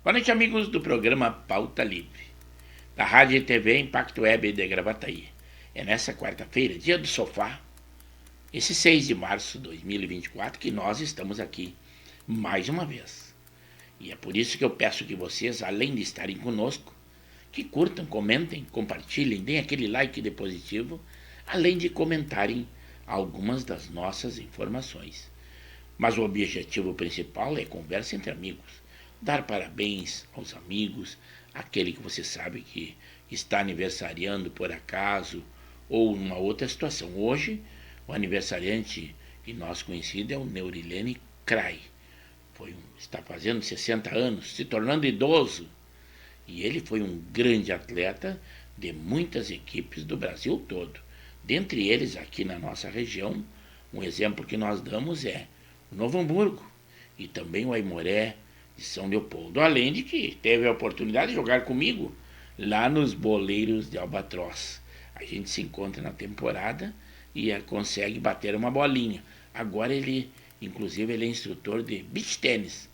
Boa noite, amigos do programa Pauta Livre, da Rádio e TV Impacto Web de Gravataí. É nessa quarta-feira, dia do sofá, esse 6 de março de 2024, que nós estamos aqui mais uma vez. E é por isso que eu peço que vocês, além de estarem conosco, que curtam, comentem, compartilhem, deem aquele like de positivo, além de comentarem algumas das nossas informações. Mas o objetivo principal é conversa entre amigos. Dar parabéns aos amigos, aquele que você sabe que está aniversariando por acaso ou numa outra situação. Hoje, o aniversariante que nós conhecido é o Neurilene Krai. Está fazendo 60 anos, se tornando idoso. E ele foi um grande atleta de muitas equipes do Brasil todo. Dentre eles, aqui na nossa região, um exemplo que nós damos é o Novo Hamburgo e também o Aimoré de São Leopoldo. Além de que teve a oportunidade de jogar comigo lá nos Boleiros de Albatroz. A gente se encontra na temporada e consegue bater uma bolinha. Agora inclusive, ele é instrutor de beach tênis.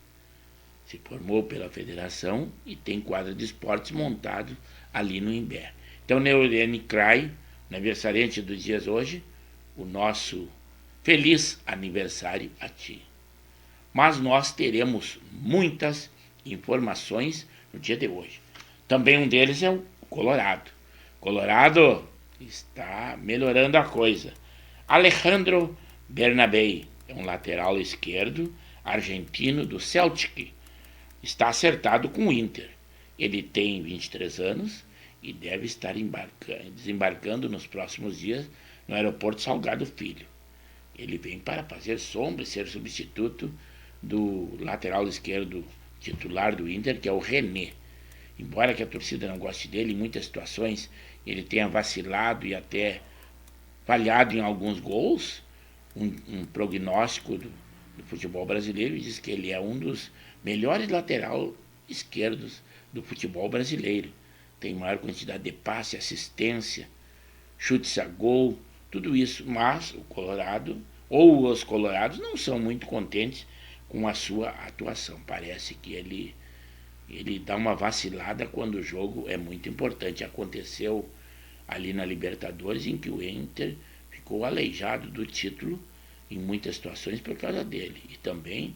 Se formou pela federação e tem quadra de esportes montado ali no Imbé. Então, Neurene Krai, aniversariante dos dias hoje, o nosso feliz aniversário a ti. Mas nós teremos muitas informações no dia de hoje. Também um deles é o Colorado. Colorado está melhorando a coisa. Alejandro Bernabei é um lateral esquerdo argentino do Celtic. Está acertado com o Inter. Ele tem 23 anos e deve estar desembarcando nos próximos dias no aeroporto Salgado Filho. Ele vem para fazer sombra e ser substituto do lateral esquerdo titular do Inter, que é o René. Embora que a torcida não goste dele, em muitas situações ele tenha vacilado e até falhado em alguns gols, um prognóstico do futebol brasileiro diz que ele é um dos melhores lateral esquerdos do futebol brasileiro. Tem maior quantidade de passe, assistência, chutes a gol, tudo isso. Mas o Colorado, ou os colorados, não são muito contentes com a sua atuação. Parece que ele dá uma vacilada quando o jogo é muito importante. Aconteceu ali na Libertadores, em que o Inter ficou aleijado do título em muitas situações por causa dele. E também,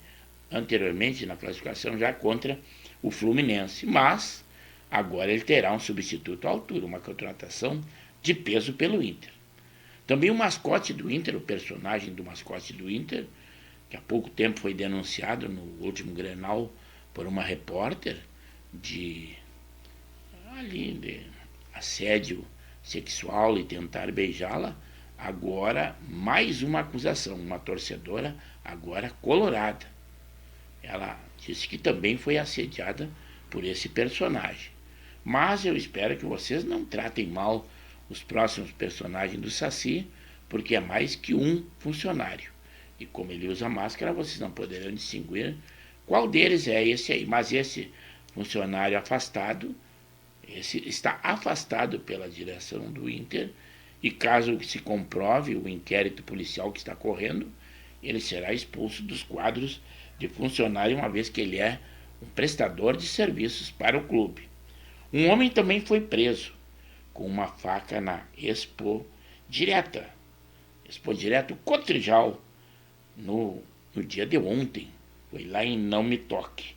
anteriormente, na classificação já contra o Fluminense. Mas agora ele terá um substituto à altura, uma contratação de peso pelo Inter. Também o mascote do Inter, o personagem do mascote do Inter, que há pouco tempo foi denunciado no último Grenal por uma repórter de assédio sexual e tentar beijá-la. Agora mais uma acusação, uma torcedora agora colorada. Ela disse que também foi assediada por esse personagem. Mas eu espero que vocês não tratem mal os próximos personagens do Saci, porque é mais que um funcionário. E como ele usa máscara, vocês não poderão distinguir qual deles é esse aí. Mas esse funcionário afastado, esse está afastado pela direção do Inter, e caso se comprove o inquérito policial que está correndo, ele será expulso dos quadros de funcionário, uma vez que ele é um prestador de serviços para o clube. Um homem também foi preso com uma faca na Expo Direto Cotrijal, no dia de ontem. Foi lá em Não Me Toque.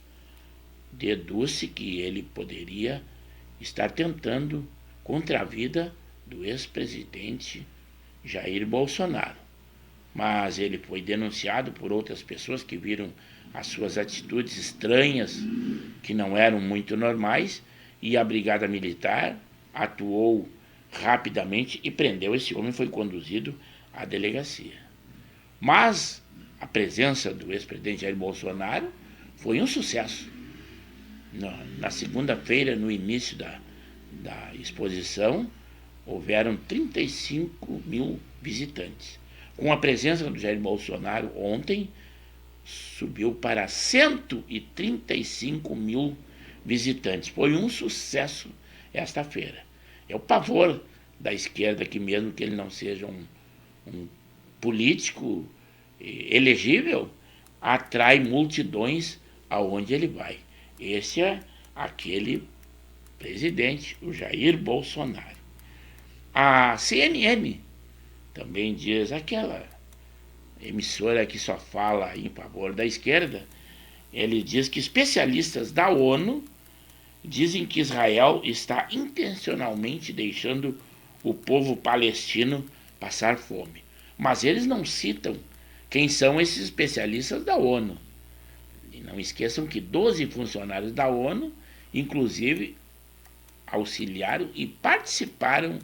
Deduz-se que ele poderia estar tentando contra a vida do ex-presidente Jair Bolsonaro. Mas ele foi denunciado por outras pessoas que viram as suas atitudes estranhas, que não eram muito normais, e a Brigada Militar atuou rapidamente e prendeu esse homem. Foi conduzido à delegacia. Mas a presença do ex-presidente Jair Bolsonaro foi um sucesso. Na segunda-feira, no início da exposição, houveram 35 mil visitantes. Com a presença do Jair Bolsonaro ontem, subiu para 135 mil visitantes. Foi um sucesso esta feira. É o pavor da esquerda que, mesmo que ele não seja um político elegível, atrai multidões aonde ele vai. Esse é aquele presidente, o Jair Bolsonaro. A CNN também diz, aquela emissora que só fala em favor da esquerda, ele diz que especialistas da ONU dizem que Israel está intencionalmente deixando o povo palestino passar fome. Mas eles não citam quem são esses especialistas da ONU. E não esqueçam que 12 funcionários da ONU, inclusive, auxiliaram e participaram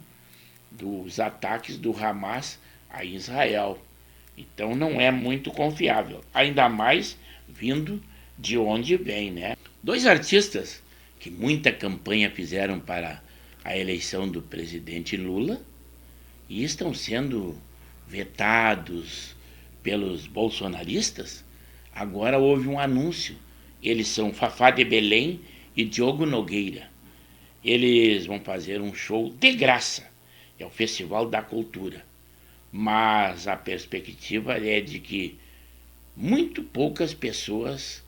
dos ataques do Hamas a Israel. Então não é muito confiável, ainda mais vindo de onde vem, né? Dois artistas que muita campanha fizeram para a eleição do presidente Lula e estão sendo vetados pelos bolsonaristas, agora houve um anúncio. Eles são Fafá de Belém e Diogo Nogueira. Eles vão fazer um show de graça, é o Festival da Cultura. Mas a perspectiva é de que muito poucas pessoas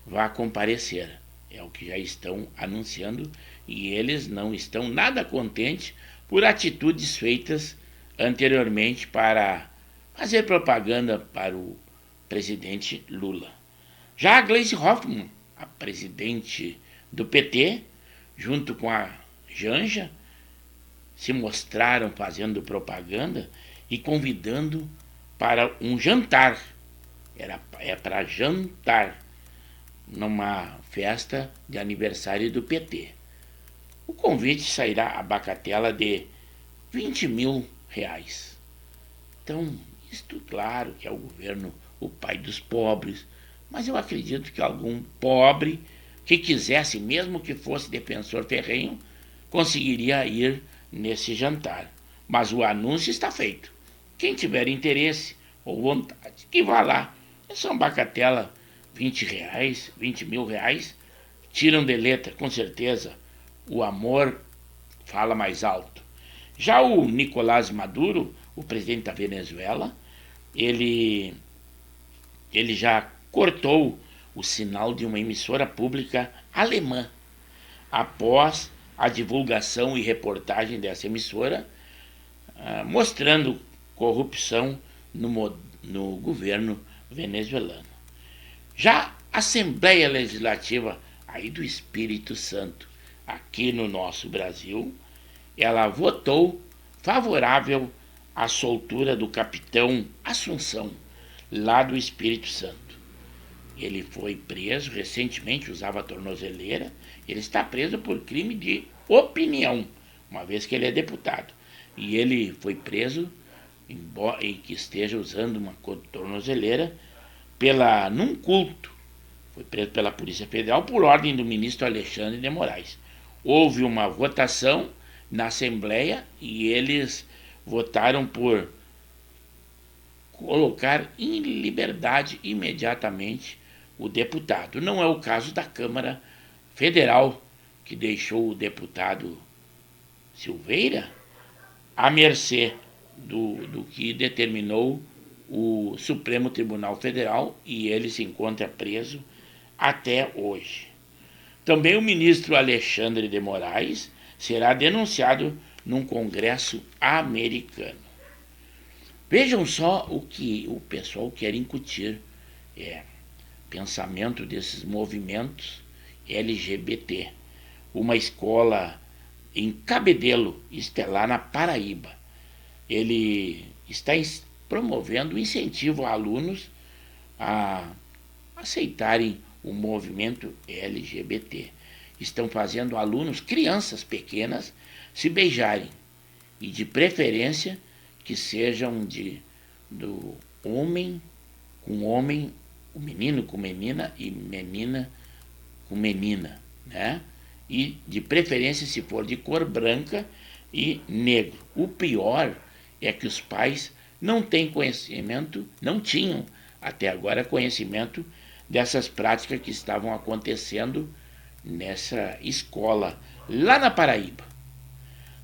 vão comparecer. É o que já estão anunciando e eles não estão nada contentes por atitudes feitas anteriormente para fazer propaganda para o presidente Lula. Já a Gleisi Hoffmann, a presidente do PT, junto com a Janja, se mostraram fazendo propaganda e convidando para um jantar. É para jantar numa festa de aniversário do PT. O convite sairá a bagatela de 20 mil reais. Então, isto claro que é o governo o pai dos pobres, mas eu acredito que algum pobre que quisesse, mesmo que fosse defensor ferrenho, conseguiria ir nesse jantar. Mas o anúncio está feito. Quem tiver interesse ou vontade, que vá lá. É só uma bagatela, 20 reais, 20 mil reais, tiram de letra, com certeza, o amor fala mais alto. Já o Nicolás Maduro, o presidente da Venezuela, ele já cortou o sinal de uma emissora pública alemã após a divulgação e reportagem dessa emissora mostrando corrupção no governo venezuelano. Já a Assembleia Legislativa aí do Espírito Santo, aqui no nosso Brasil, ela votou favorável à soltura do capitão Assunção, lá do Espírito Santo. Ele foi preso recentemente, usava tornozeleira. Ele está preso por crime de opinião, uma vez que ele é deputado. E ele foi preso, embora que esteja usando uma tornozeleira, num culto. Foi preso pela Polícia Federal por ordem do ministro Alexandre de Moraes. Houve uma votação na Assembleia e eles votaram por colocar em liberdade imediatamente o deputado. Não é o caso da Câmara Federal, que deixou o deputado Silveira à mercê do que determinou o Supremo Tribunal Federal e ele se encontra preso até hoje. Também o ministro Alexandre de Moraes será denunciado num congresso americano. Vejam só o que o pessoal quer incutir, pensamento desses movimentos LGBT. Uma escola em Cabedelo, isto é lá na Paraíba. Ele está promovendo incentivo a alunos a aceitarem o movimento LGBT. Estão fazendo alunos, crianças pequenas, se beijarem. E de preferência que sejam do homem com homem, o menino com menina e menina com menina, né? E de preferência se for de cor branca e negro. O pior é que os pais não têm conhecimento, não tinham até agora conhecimento dessas práticas que estavam acontecendo nessa escola lá na Paraíba.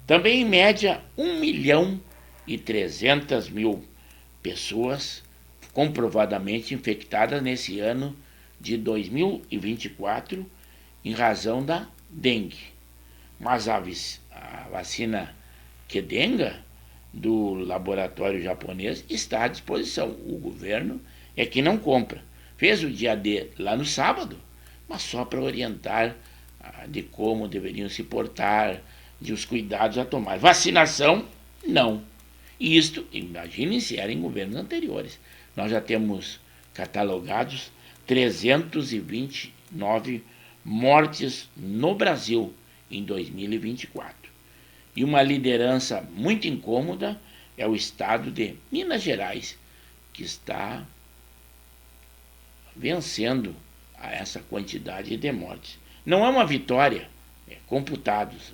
Também, em média, 1.300.000 pessoas comprovadamente infectadas nesse ano de 2024 em razão da dengue. Mas a vacina Kedenga do laboratório japonês está à disposição. O governo é que não compra. Fez o dia D lá no sábado, mas só para orientar de como deveriam se portar, de os cuidados a tomar. Vacinação, não. E isto, imaginem se era em governos anteriores. Nós já temos catalogados 329 mortes no Brasil em 2024. E uma liderança muito incômoda é o estado de Minas Gerais, que está vencendo a essa quantidade de mortes. Não é uma vitória, é computados.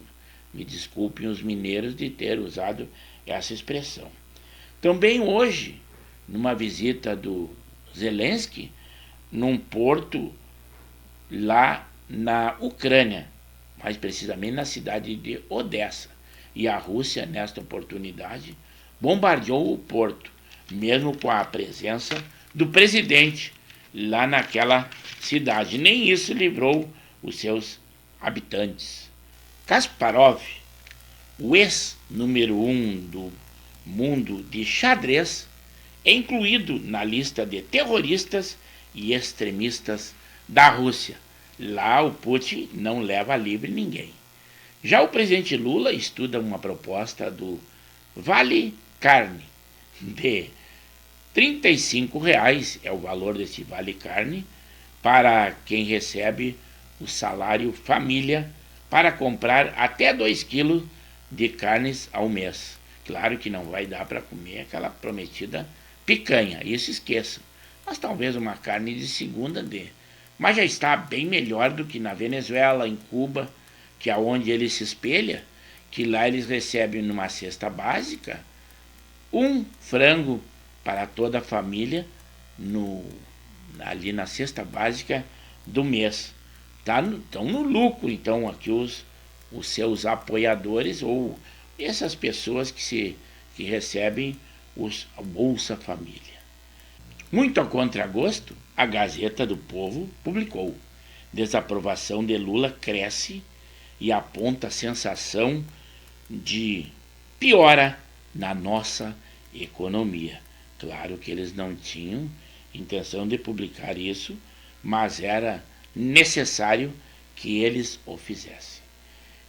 Me desculpem os mineiros de ter usado essa expressão. Também hoje, numa visita do Zelensky, num porto lá na Ucrânia, mais precisamente na cidade de Odessa. E a Rússia, nesta oportunidade, bombardeou o porto, mesmo com a presença do presidente lá naquela cidade. Nem isso livrou os seus habitantes. Kasparov, o ex-número 1 do mundo de xadrez, é incluído na lista de terroristas e extremistas da Rússia. Lá o Putin não leva livre ninguém. Já o presidente Lula estuda uma proposta do Vale Carne, de R$ 35 é o valor desse Vale Carne, para quem recebe o salário família, para comprar até 2 quilos de carnes ao mês. Claro que não vai dar para comer aquela prometida picanha, isso esqueçam. Mas talvez uma carne de segunda dê. Mas já está bem melhor do que na Venezuela, em Cuba, que é onde ele se espelha, que lá eles recebem numa cesta básica um frango para toda a família ali na cesta básica do mês. Estão no lucro, então, aqui os seus apoiadores ou essas pessoas que recebem a Bolsa Família. Muito a contragosto, a Gazeta do Povo publicou: desaprovação de Lula cresce e aponta a sensação de piora na nossa economia. Claro que eles não tinham intenção de publicar isso, mas era necessário que eles o fizessem.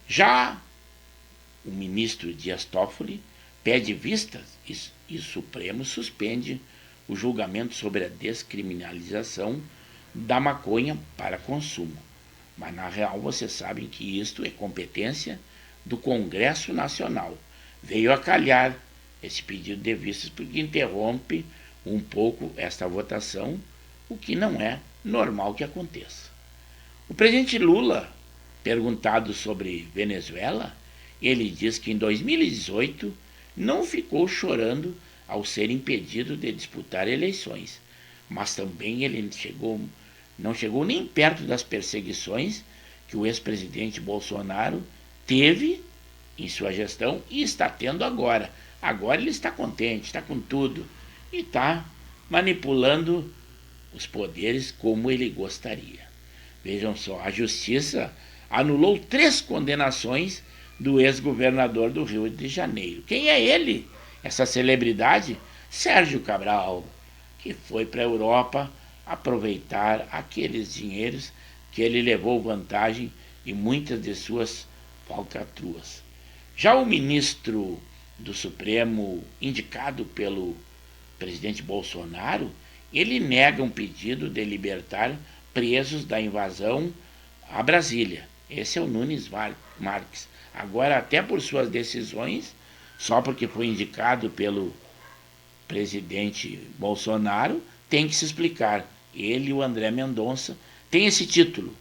Já o ministro Dias Toffoli pede vistas e o Supremo suspende o julgamento sobre a descriminalização da maconha para consumo. Mas, na real, vocês sabem que isto é competência do Congresso Nacional. Veio a calhar esse pedido de vistas porque interrompe um pouco esta votação, o que não é normal que aconteça. O presidente Lula, perguntado sobre Venezuela, ele diz que em 2018 não ficou chorando ao ser impedido de disputar eleições, mas também ele não chegou nem perto das perseguições que o ex-presidente Bolsonaro teve em sua gestão e está tendo agora. Agora ele está contente, está com tudo e está manipulando os poderes como ele gostaria. Vejam só, a justiça anulou 3 condenações do ex-governador do Rio de Janeiro. Quem é ele? Essa celebridade? Sérgio Cabral, que foi para a Europa aproveitar aqueles dinheiros que ele levou vantagem em muitas de suas falcatruas. Já o ministro do Supremo, indicado pelo presidente Bolsonaro, ele nega um pedido de libertar presos da invasão a Brasília. Esse é o Nunes Marques. Agora, até por suas decisões, só porque foi indicado pelo presidente Bolsonaro, tem que se explicar. Ele e o André Mendonça têm esse título.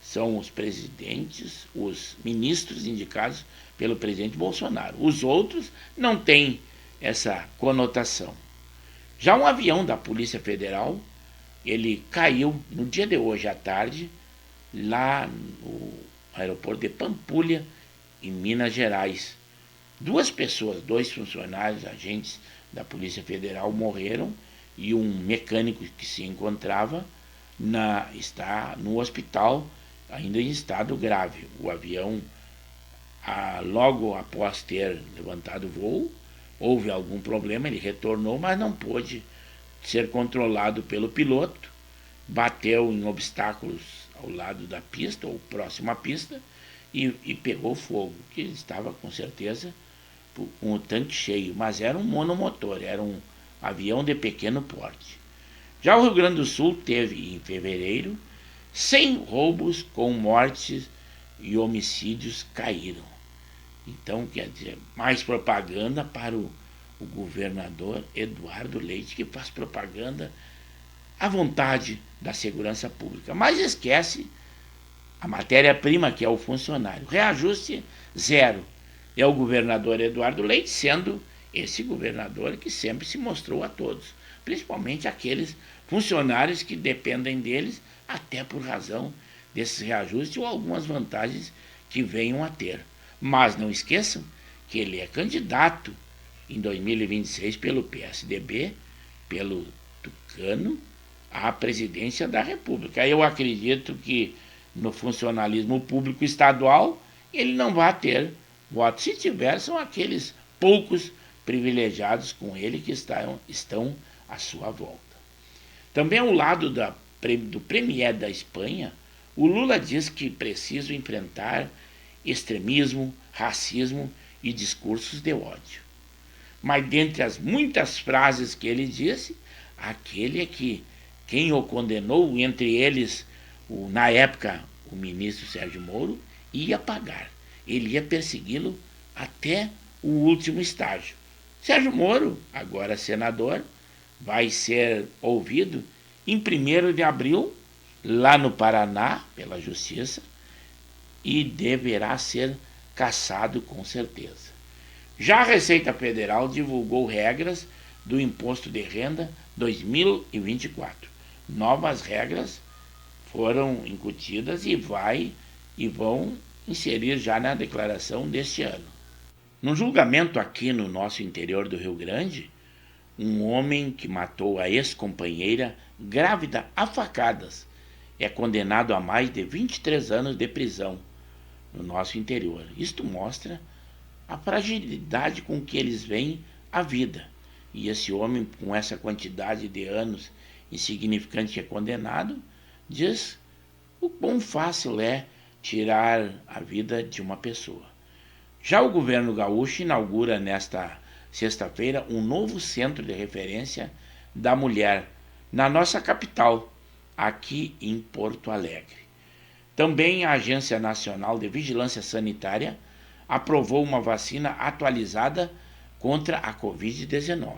São os presidentes, os ministros indicados pelo presidente Bolsonaro. Os outros não têm essa conotação. Já um avião da Polícia Federal, ele caiu no dia de hoje à tarde, lá no aeroporto de Pampulha, em Minas Gerais. 2 pessoas, 2 funcionários, agentes da Polícia Federal morreram e um mecânico que se encontrava está no hospital, ainda em estado grave. O avião, logo após ter levantado o voo, houve algum problema, ele retornou, mas não pôde ser controlado pelo piloto, bateu em obstáculos ao lado da pista, ou próximo à pista, e pegou fogo, que estava com certeza com o tanque cheio, mas era um monomotor, era um avião de pequeno porte. Já o Rio Grande do Sul teve, em fevereiro, 100 roubos com mortes e homicídios caíram. Então, quer dizer, mais propaganda para o governador Eduardo Leite, que faz propaganda à vontade da segurança pública, mas esquece a matéria-prima, que é o funcionário. Reajuste zero. É o governador Eduardo Leite, sendo esse governador que sempre se mostrou a todos, principalmente aqueles funcionários que dependem deles, até por razão desses reajustes ou algumas vantagens que venham a ter. Mas não esqueçam que ele é candidato em 2026 pelo PSDB, pelo Tucano, à presidência da República. Eu acredito que no funcionalismo público estadual ele não vai ter votos. Se tiver, são aqueles poucos privilegiados com ele que estão à sua volta. Também ao lado do premier da Espanha, o Lula diz que preciso enfrentar extremismo, racismo e discursos de ódio. Mas dentre as muitas frases que ele disse, aquele é que quem o condenou, entre eles, na época, o ministro Sérgio Moro, ia pagar. Ele ia persegui-lo até o último estágio. Sérgio Moro, agora senador, vai ser ouvido em 1º de abril, lá no Paraná, pela Justiça, e deverá ser cassado com certeza. Já a Receita Federal divulgou regras do Imposto de Renda 2024. Novas regras foram incutidas e vão inserir já na declaração deste ano. No julgamento aqui no nosso interior do Rio Grande, um homem que matou a ex-companheira grávida a facadas é condenado a mais de 23 anos de prisão no nosso interior. Isto mostra a fragilidade com que eles veem a vida. E esse homem, com essa quantidade de anos insignificante que é condenado, diz o quão fácil é tirar a vida de uma pessoa. Já o governo gaúcho inaugura nesta sexta-feira um novo centro de referência da mulher na nossa capital, aqui em Porto Alegre. Também a Agência Nacional de Vigilância Sanitária aprovou uma vacina atualizada contra a Covid-19.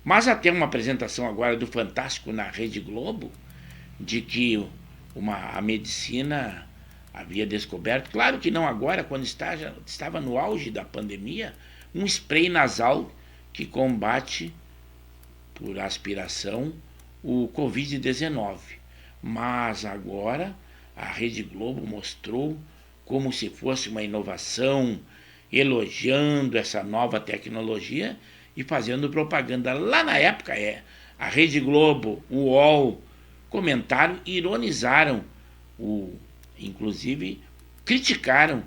Mas até uma apresentação agora do Fantástico na Rede Globo, de que a medicina havia descoberto, claro que não agora, quando estava no auge da pandemia, um spray nasal que combate por aspiração o Covid-19. Mas agora a Rede Globo mostrou como se fosse uma inovação, elogiando essa nova tecnologia e fazendo propaganda. Lá na época, a Rede Globo, o UOL, comentaram e ironizaram, inclusive criticaram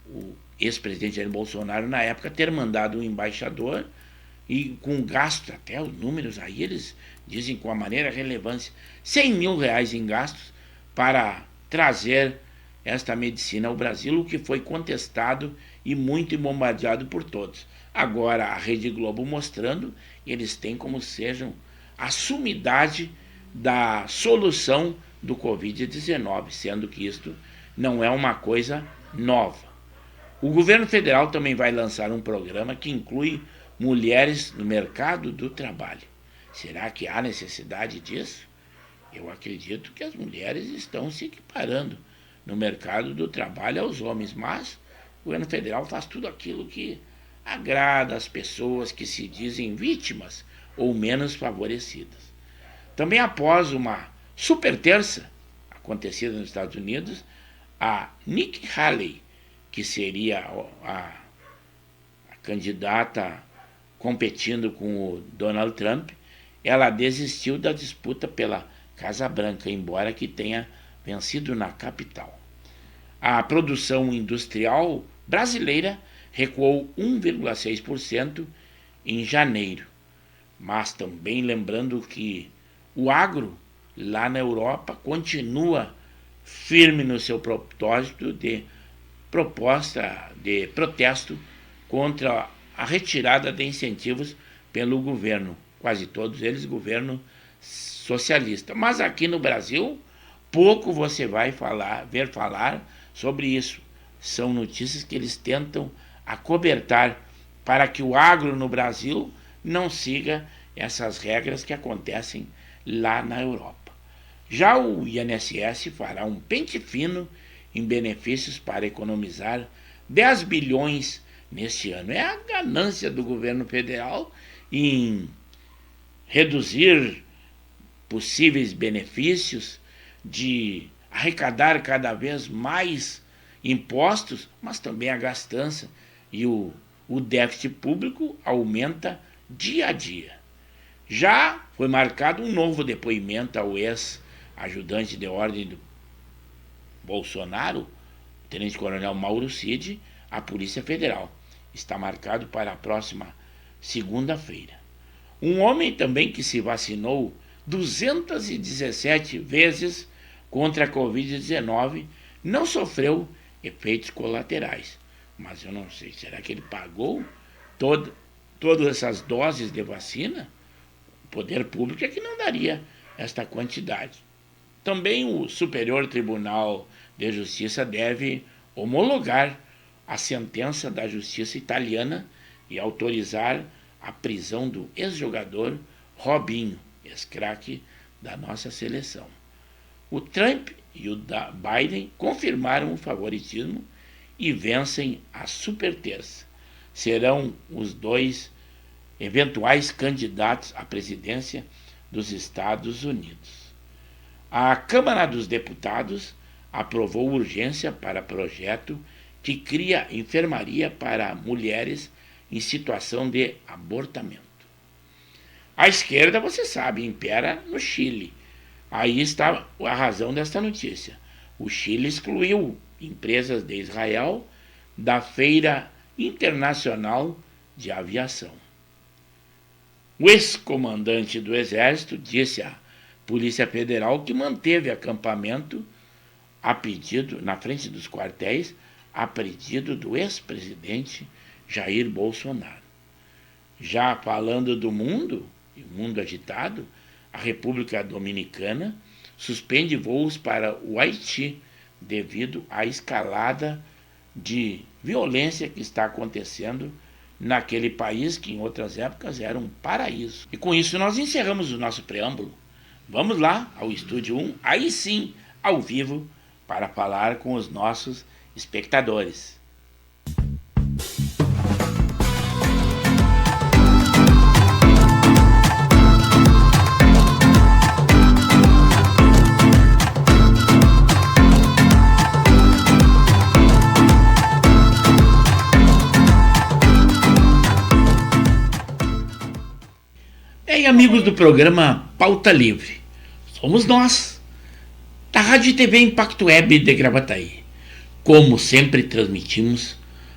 o ex-presidente Jair Bolsonaro na época ter mandado um embaixador e com gasto, até os números aí eles dizem com a maneira relevância, R$100 mil em gastos para trazer esta medicina ao Brasil, o que foi contestado e muito bombardeado por todos. Agora a Rede Globo mostrando, eles têm como sejam a sumidade da solução do Covid-19, sendo que isto não é uma coisa nova. O governo federal também vai lançar um programa que inclui mulheres no mercado do trabalho. Será que há necessidade disso? Eu acredito que as mulheres estão se equiparando no mercado do trabalho aos homens, mas o governo federal faz tudo aquilo que agrada as pessoas que se dizem vítimas ou menos favorecidas. Também após uma super terça acontecida nos Estados Unidos, a Nikki Haley, que seria a candidata competindo com o Donald Trump, ela desistiu da disputa pela Casa Branca, embora que tenha vencido na capital. A produção industrial brasileira recuou 1,6% em janeiro, mas também lembrando que o agro lá na Europa continua firme no seu propósito de protesto contra a retirada de incentivos pelo governo, quase todos eles governo socialista. Mas aqui no Brasil, pouco você vai ver falar sobre isso. São notícias que eles tentam acobertar para que o agro no Brasil não siga essas regras que acontecem lá na Europa. Já o INSS fará um pente fino em benefícios para economizar 10 bilhões neste ano. É a ganância do governo federal em reduzir possíveis benefícios, de arrecadar cada vez mais impostos, mas também a gastança e o déficit público aumenta dia a dia. Já foi marcado um novo depoimento ao ex-ajudante de ordem do Bolsonaro, o tenente-coronel Mauro Cid, à Polícia Federal. Está marcado para a próxima segunda-feira. Um homem também que se vacinou 217 vezes contra a Covid-19 não sofreu efeitos colaterais. Mas eu não sei, será que ele pagou todas essas doses de vacina? O poder público é que não daria esta quantidade. Também o Superior Tribunal de Justiça deve homologar a sentença da justiça italiana e autorizar a prisão do ex-jogador Robinho, ex-craque da nossa seleção. O Trump e o Biden confirmaram o favoritismo e vencem a superterça. Serão os dois eventuais candidatos à presidência dos Estados Unidos. A Câmara dos Deputados aprovou urgência para projeto que cria enfermaria para mulheres em situação de abortamento. A esquerda, você sabe, impera no Chile. Aí está a razão desta notícia. O Chile excluiu empresas de Israel da Feira Internacional de Aviação. O ex-comandante do Exército disse à Polícia Federal que manteve acampamento na frente dos quartéis a pedido do ex-presidente Jair Bolsonaro. Já falando do mundo agitado, a República Dominicana suspende voos para o Haiti devido à escalada de violência que está acontecendo naquele país que em outras épocas era um paraíso. E com isso nós encerramos o nosso preâmbulo. Vamos lá ao Estúdio 1, aí sim, ao vivo, para falar com os nossos espectadores. E amigos do programa Pauta Livre, somos nós, da Rádio e TV Impacto Web de Gravataí. Como sempre transmitimos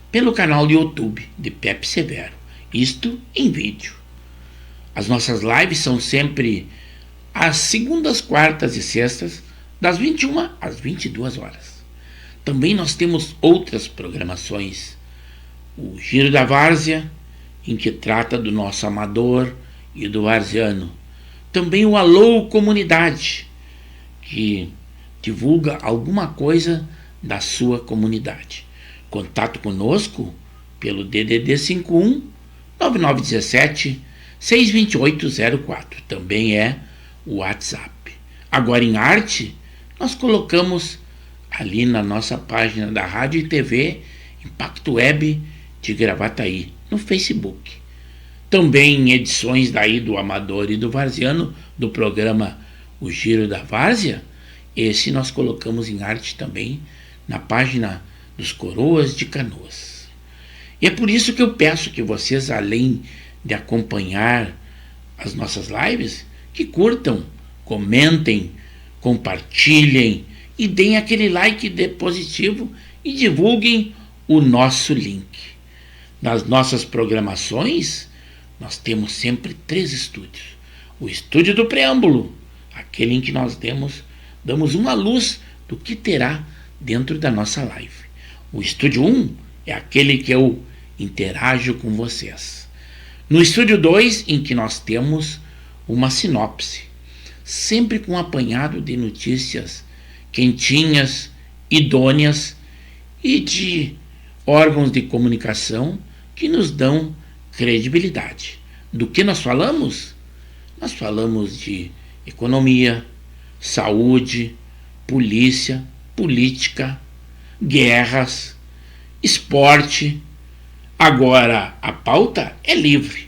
pelo canal do YouTube de Pepe Severo, isto em vídeo. As nossas lives são sempre às segundas, quartas e sextas, das 21 às 22 horas. Também nós temos outras programações. O Giro da Várzea, em que trata do nosso amador e do varziano. Também o Alô Comunidade, que divulga alguma coisa da sua comunidade. Contato conosco pelo DDD 51 9917 62804. Também é o WhatsApp. Agora em arte, nós colocamos ali na nossa página da Rádio e TV Impacto Web de Gravataí, no Facebook. Também em edições daí do Amador e do Varziano, do programa O Giro da Várzea, esse nós colocamos em arte também na página dos Coroas de Canoas. E é por isso que eu peço que vocês, além de acompanhar as nossas lives, que curtam comentem, compartilhem e deem aquele like positivo e divulguem o nosso link. Nas nossas programações, nós temos sempre 3 estúdios. O estúdio do preâmbulo, aquele em que nós damos uma luz do que terá dentro da nossa live. O estúdio 1 é aquele que eu interajo com vocês. No estúdio 2, em que nós temos uma sinopse, sempre com um apanhado de notícias quentinhas, idôneas e de órgãos de comunicação que nos dão credibilidade. Do que nós falamos? Nós falamos de economia, saúde, polícia, política, guerras, esporte. Agora, a pauta é livre.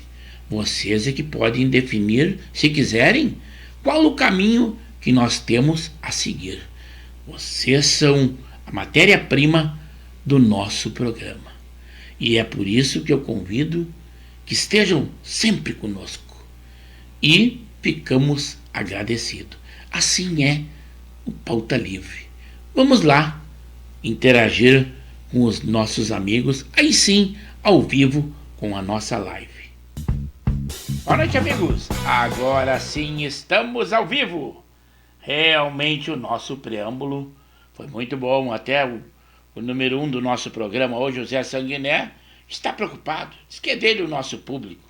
Vocês é que podem definir, se quiserem, qual o caminho que nós temos a seguir. Vocês são a matéria-prima do nosso programa. E é por isso que eu convido que estejam sempre conosco. E ficamos agradecidos. Assim é o Pauta Livre. Vamos lá interagir com os nossos amigos, aí sim, ao vivo, com a nossa live. Boa noite, amigos. Agora sim estamos ao vivo. Realmente o nosso preâmbulo foi muito bom. Até o número 1 do nosso programa hoje, o Zé Sanguiné, está preocupado. Diz que é dele o nosso público.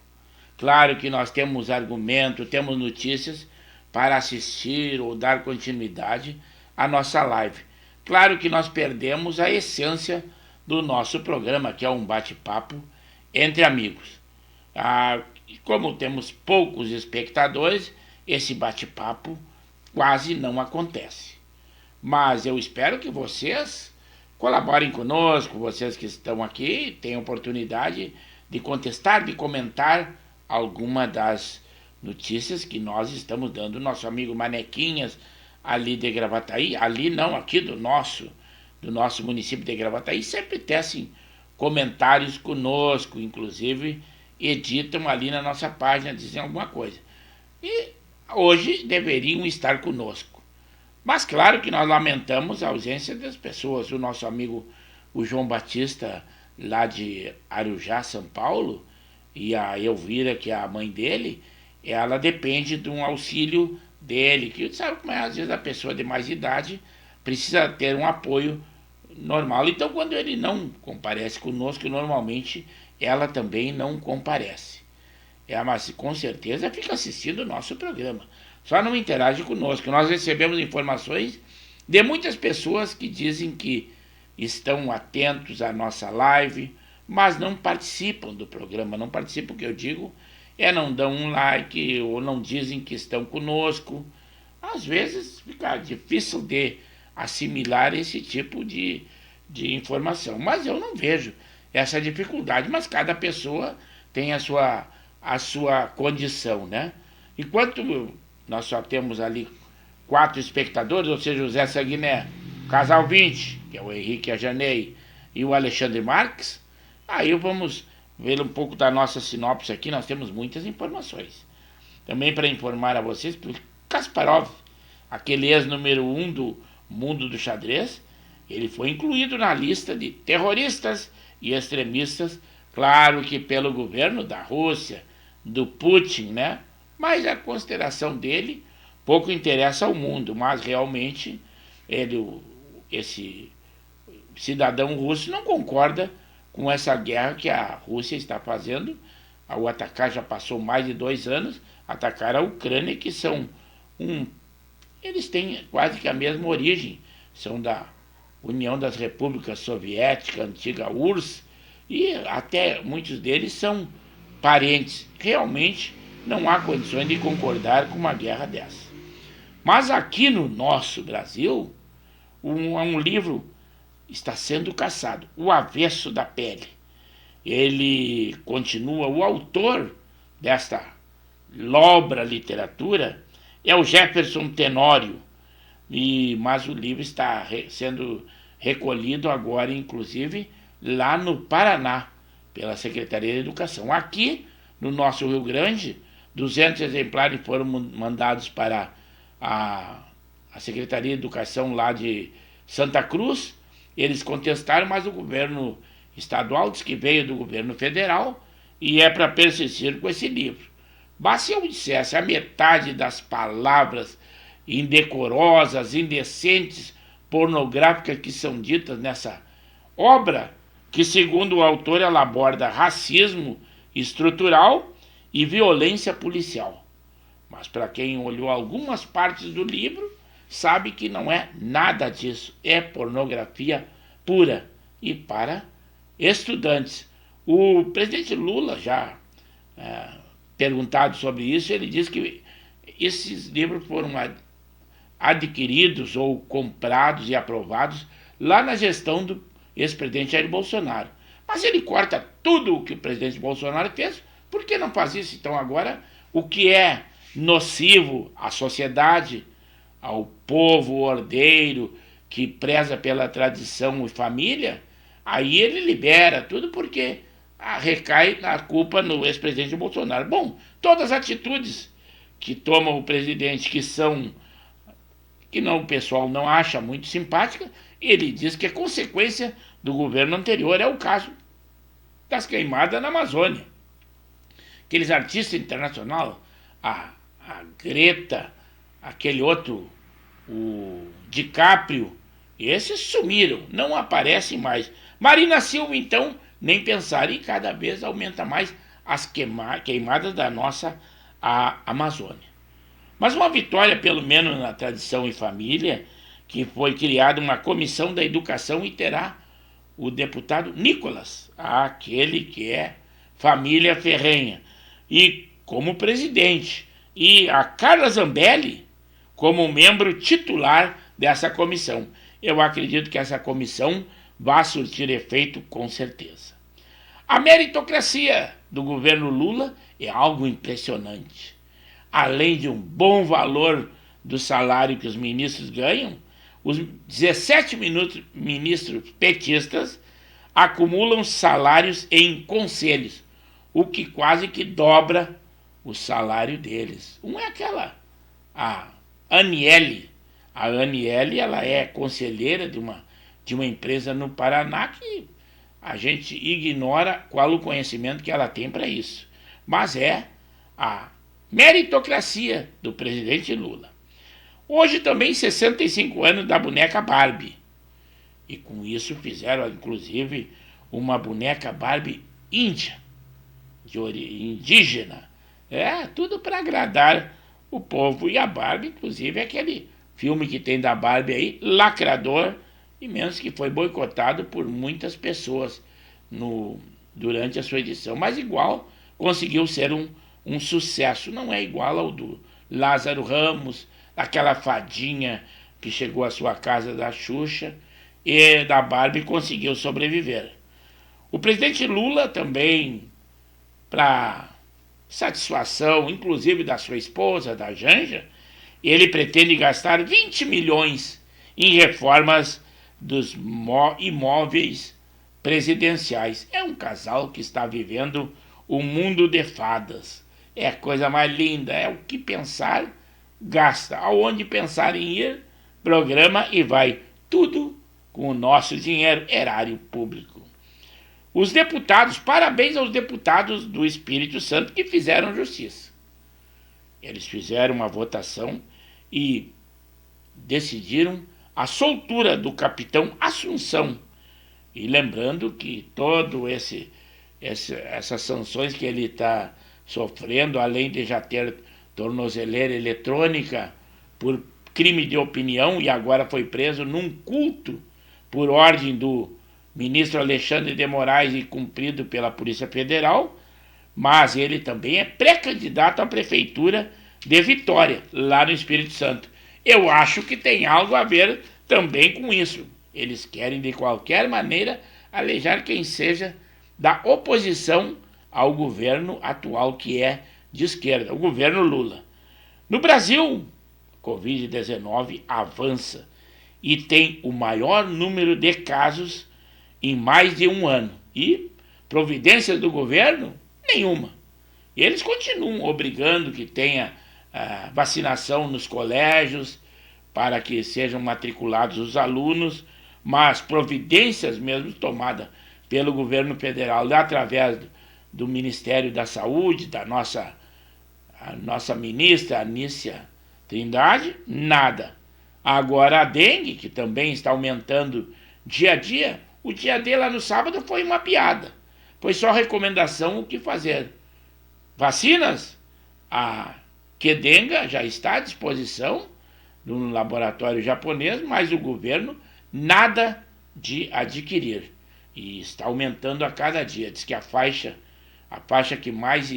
Claro que nós temos argumento, temos notícias para assistir ou dar continuidade à nossa live. Claro que nós perdemos a essência do nosso programa, que é um bate-papo entre amigos. Como temos poucos espectadores, esse bate-papo quase não acontece. Mas eu espero que vocês colaborem conosco, vocês que estão aqui, tenham oportunidade de contestar, de comentar alguma das notícias que nós estamos dando. Nosso amigo Manequinhas, ali de Gravataí, ali não, aqui do nosso município de Gravataí, sempre tecem comentários conosco, inclusive editam ali na nossa página, dizem alguma coisa. E hoje deveriam estar conosco. Mas claro que nós lamentamos a ausência das pessoas. O nosso amigo, o João Batista, lá de Arujá, São Paulo, e a Elvira, que é a mãe dele, ela depende de um auxílio dele, que sabe como é, às vezes a pessoa de mais idade precisa ter um apoio normal. Então, quando ele não comparece conosco, normalmente ela também não comparece. Mas com certeza fica assistindo o nosso programa. Só não interage conosco. Nós recebemos informações de muitas pessoas que dizem que estão atentos à nossa live, mas não participam do programa. Não participam, o que eu digo não dão um like ou não dizem que estão conosco. Às vezes fica difícil de assimilar esse tipo de informação. Mas eu não vejo essa dificuldade. Mas cada pessoa tem a sua condição, né? Enquanto nós só temos ali 4 espectadores, ou seja, o Zé Sanguiné, o Casal 20, que é o Henrique Ajanei, e o Alexandre Marques, aí vamos ver um pouco da nossa sinopse aqui. Nós temos muitas informações. Também para informar a vocês, porque Kasparov, aquele ex-número 1 do mundo do xadrez, ele foi incluído na lista de terroristas e extremistas, claro que pelo governo da Rússia, do Putin, né? Mas a consideração dele pouco interessa ao mundo, mas realmente esse cidadão russo não concorda com essa guerra que a Rússia está fazendo. Ao atacar, já passou mais de 2 anos, atacar a Ucrânia, que eles têm quase que a mesma origem, são da União das Repúblicas Soviéticas, antiga URSS, e até muitos deles são parentes. Realmente não há condições de concordar com uma guerra dessa. Mas aqui no nosso Brasil, um livro está sendo caçado, O Avesso da Pele. Ele continua, o autor desta lobra literatura é o Jefferson Tenório, mas o livro está sendo recolhido agora, inclusive, lá no Paraná, pela Secretaria de Educação. Aqui, no nosso Rio Grande, 200 exemplares foram mandados para a, a Secretaria de Educação lá de Santa Cruz. Eles contestaram, mas o governo estadual diz que veio do governo federal e é para persistir com esse livro. Mas se eu dissesse a metade das palavras indecorosas, indecentes, pornográficas que são ditas nessa obra, que segundo o autor ela aborda racismo estrutural e violência policial. Mas para quem olhou algumas partes do livro, sabe que não é nada disso, é pornografia pura e para estudantes. O presidente Lula, já perguntado sobre isso, ele diz que esses livros foram adquiridos ou comprados e aprovados lá na gestão do ex-presidente Jair Bolsonaro. Mas ele corta tudo o que o presidente Bolsonaro fez, por que não faz isso? Então agora, o que é nocivo à sociedade, ao povo ordeiro, que preza pela tradição e família, aí ele libera tudo porque recai a culpa no ex-presidente Bolsonaro. Bom, todas as atitudes que toma o presidente que não, o pessoal não acha muito simpática, ele diz que é consequência do governo anterior. É o caso das queimadas na Amazônia. Aqueles artistas internacionais, a Greta, aquele outro, o DiCaprio, esses sumiram, não aparecem mais. Marina Silva, então, nem pensar, e cada vez aumenta mais as queimadas da nossa Amazônia. Mas uma vitória, pelo menos na tradição e família, que foi criada uma comissão da educação e terá o deputado Nicolas, aquele que é família ferrenha, e como presidente, e a Carla Zambelli como membro titular dessa comissão. Eu acredito que essa comissão vai surtir efeito com certeza. A meritocracia do governo Lula é algo impressionante. Além de um bom valor do salário que os ministros ganham, os 17 ministros petistas acumulam salários em conselhos, o que quase que dobra o salário deles. Um é a Aniele. A Aniele, ela é conselheira de uma empresa no Paraná que a gente ignora qual o conhecimento que ela tem para isso. Mas é a meritocracia do presidente Lula. Hoje também 65 anos da boneca Barbie. E com isso fizeram, inclusive, uma boneca Barbie índia, indígena. Tudo para agradar o povo. E a Barbie, inclusive, é aquele filme que tem da Barbie aí, lacrador, imenso, que foi boicotado por muitas pessoas durante a sua edição. Mas igual conseguiu ser um sucesso. Não é igual ao do Lázaro Ramos, aquela fadinha que chegou à sua casa da Xuxa, e da Barbie conseguiu sobreviver. O presidente Lula também, para satisfação, inclusive da sua esposa, da Janja, ele pretende gastar 20 milhões em reformas dos imóveis presidenciais. É um casal que está vivendo um mundo de fadas. É a coisa mais linda, é o que pensar, gasta. Aonde pensar em ir, programa e vai. Tudo com o nosso dinheiro, erário público. Os deputados, parabéns aos deputados do Espírito Santo que fizeram justiça. Eles fizeram uma votação e decidiram a soltura do capitão Assunção. E lembrando que todo essas sanções que ele está sofrendo, além de já ter tornozeleira eletrônica por crime de opinião, e agora foi preso num culto por ordem do ministro Alexandre de Moraes e cumprido pela Polícia Federal, mas ele também é pré-candidato à prefeitura de Vitória, lá no Espírito Santo. Eu acho que tem algo a ver também com isso. Eles querem, de qualquer maneira, alejar quem seja da oposição ao governo atual, que é de esquerda, o governo Lula. No Brasil, a Covid-19 avança e tem o maior número de casos em mais de um ano. E providências do governo? Nenhuma. Eles continuam obrigando que tenha vacinação nos colégios, para que sejam matriculados os alunos, mas providências mesmo tomadas pelo governo federal através do Ministério da Saúde, a nossa ministra Anícia Trindade, nada. Agora a dengue, que também está aumentando dia a dia, o dia D lá no sábado foi uma piada. Foi só recomendação o que fazer. Vacinas? A Qdenga já está à disposição no laboratório japonês, mas o governo nada de adquirir. E está aumentando a cada dia. Diz que a faixa que mais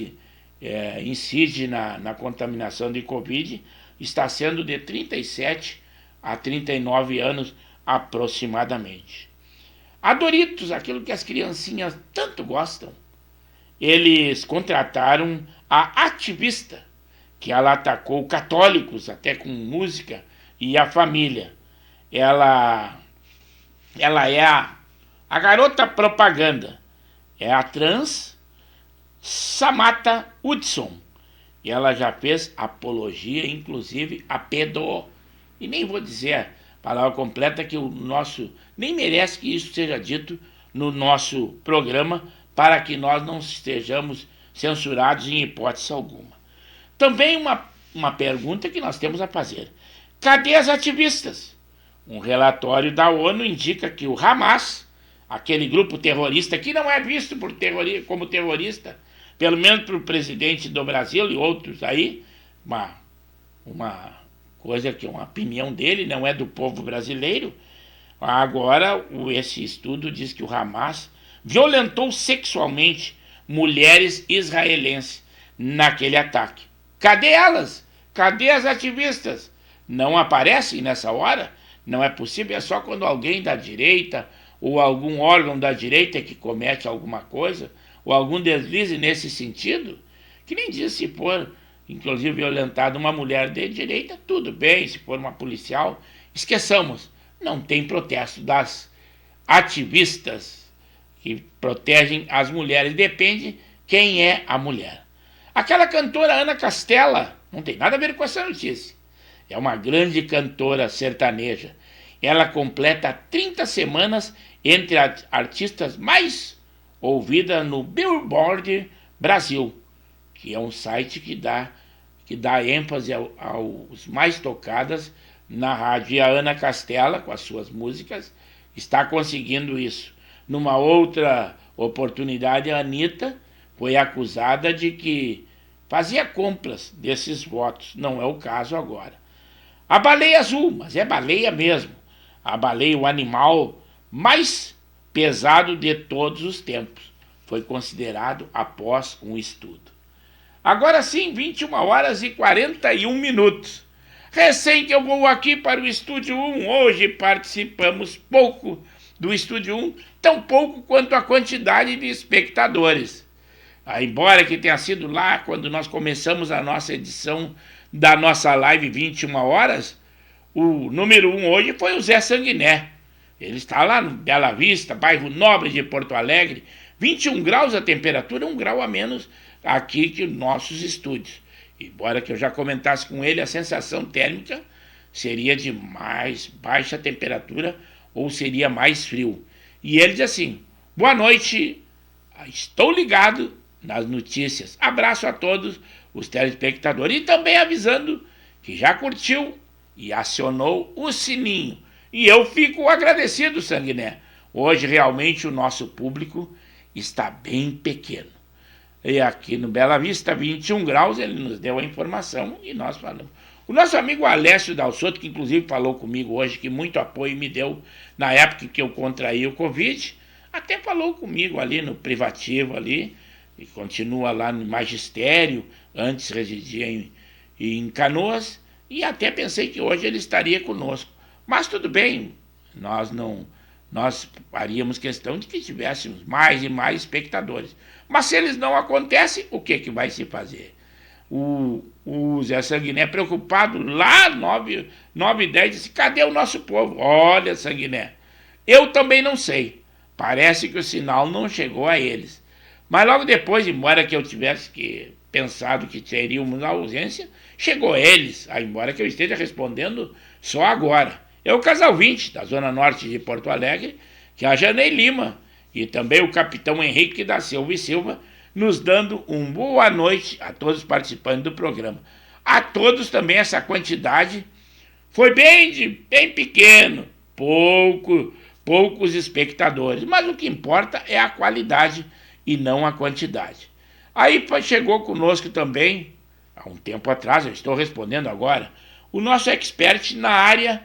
incide na contaminação de Covid está sendo de 37 a 39 anos aproximadamente. A Doritos, aquilo que as criancinhas tanto gostam, eles contrataram a ativista, que ela atacou católicos, até com música, e a família. Ela é a garota propaganda, é a trans Samantha Hudson. E ela já fez apologia, inclusive, a pedo. E nem vou dizer a palavra completa, que o nosso nem merece que isso seja dito no nosso programa, para que nós não estejamos censurados em hipótese alguma. Também uma pergunta que nós temos a fazer. Cadê as ativistas? Um relatório da ONU indica que o Hamas, aquele grupo terrorista que não é visto como terrorista, pelo menos para o presidente do Brasil e outros aí, uma coisa que é uma opinião dele, não é do povo brasileiro. Agora, esse estudo diz que o Hamas violentou sexualmente mulheres israelenses naquele ataque. Cadê elas? Cadê as ativistas? Não aparecem nessa hora? Não é possível, é só quando alguém da direita ou algum órgão da direita que comete alguma coisa, ou algum deslize nesse sentido, que nem diz se for, inclusive, violentada uma mulher de direita, tudo bem, se for uma policial, esqueçamos, não tem protesto das ativistas que protegem as mulheres, depende quem é a mulher. Aquela cantora Ana Castela, não tem nada a ver com essa notícia, é uma grande cantora sertaneja. Ela completa 30 semanas entre as artistas mais ouvidas no Billboard Brasil, que é um site que dá ênfase aos mais tocadas na rádio. E a Ana Castela, com as suas músicas, está conseguindo isso. Numa outra oportunidade, a Anitta foi acusada de que fazia compras desses votos. Não é o caso agora. A baleia azul, mas é baleia mesmo. A baleia, o animal mais pesado de todos os tempos, foi considerado após um estudo. Agora sim, 21 horas e 41 minutos. Recém que eu vou aqui para o Estúdio 1, hoje participamos pouco do Estúdio 1, tão pouco quanto a quantidade de espectadores. Embora que tenha sido lá quando nós começamos a nossa edição da nossa live 21 horas, o número 1 hoje foi o Zé Sanguiné. Ele está lá no Bela Vista, bairro Nobre de Porto Alegre, 21 graus a temperatura, 1 grau a menos aqui que nossos estúdios. Embora que eu já comentasse com ele, a sensação térmica seria de mais baixa temperatura ou seria mais frio. E ele diz assim: boa noite, estou ligado nas notícias. Abraço a todos os telespectadores. E também avisando que já curtiu e acionou o sininho. E eu fico agradecido, Sanguiné. Hoje realmente o nosso público está bem pequeno. E aqui no Bela Vista, 21 graus, ele nos deu a informação e nós falamos. O nosso amigo Alessio Dalsoto, que inclusive falou comigo hoje, que muito apoio me deu na época que eu contraí o Covid, até falou comigo ali no privativo ali, e continua lá no Magistério, antes residia em Canoas, e até pensei que hoje ele estaria conosco. Mas tudo bem, nós faríamos questão de que tivéssemos mais e mais espectadores. Mas se eles não acontecem, o que vai se fazer? O Zé Sanguiné, preocupado, lá 9h10, disse: cadê o nosso povo? Olha, Sanguiné, eu também não sei. Parece que o sinal não chegou a eles. Mas logo depois, embora que eu tivesse que pensado que teríamos ausência, chegou eles, embora que eu esteja respondendo só agora. É o Casal 20, da Zona Norte de Porto Alegre, que é a Janei Lima, e também o capitão Henrique da Silva e Silva, nos dando uma boa noite a todos os participantes do programa. A todos também essa quantidade foi bem pequeno, poucos espectadores, mas o que importa é a qualidade e não a quantidade. Aí chegou conosco também, há um tempo atrás, eu estou respondendo agora, o nosso expert na área